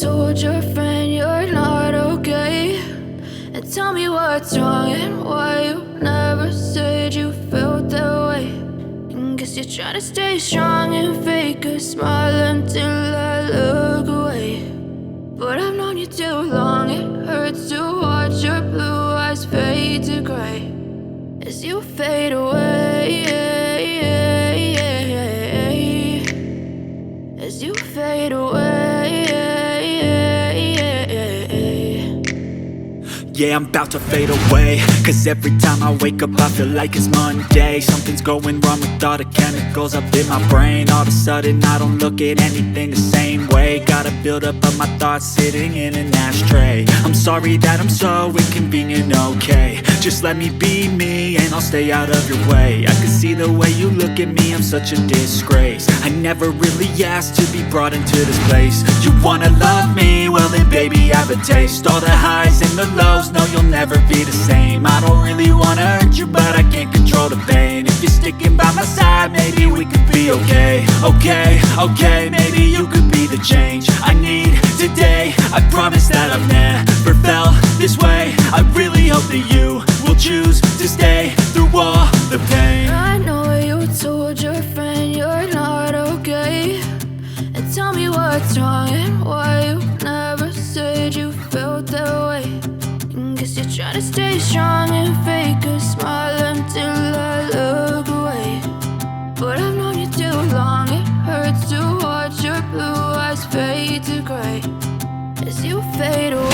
told your friend you're not okay, and tell me what's wrong and why you never said you felt that way. And guess you're trying to stay strong and fake a smile until I look away. But I've known you too long, it hurts to watch your blue eyes fade to gray as you fade away, as you fade away. Yeah, I'm about to fade away, cause every time I wake up I feel like it's Monday. Something's going wrong with all the chemicals up in my brain. All of a sudden I don't look at anything the same way. Gotta build up of my thoughts sitting in an ashtray. I'm sorry that I'm so inconvenient, okay. Just let me be me and I'll stay out of your way. I can see the way you look at me, I'm such a disgrace. I never really asked to be brought into this place. You wanna love me? Well then baby I have a taste. All the highs and the lows, no you'll never be the same. I don't really wanna hurt you but I can't control the pain. If you're sticking by my side maybe we could be okay. Okay, maybe you could be the change I need today. I promise that I've never felt this way. I really hope that you will choose to stay through all the pain. I know you told your friend you're not okay, and tell me what's wrong and why you never said you felt that way. And guess you're trying to stay strong and fake a smile until I look away. But I've known you too long, it hurts to watch your blue eyes fade to gray as you fade away.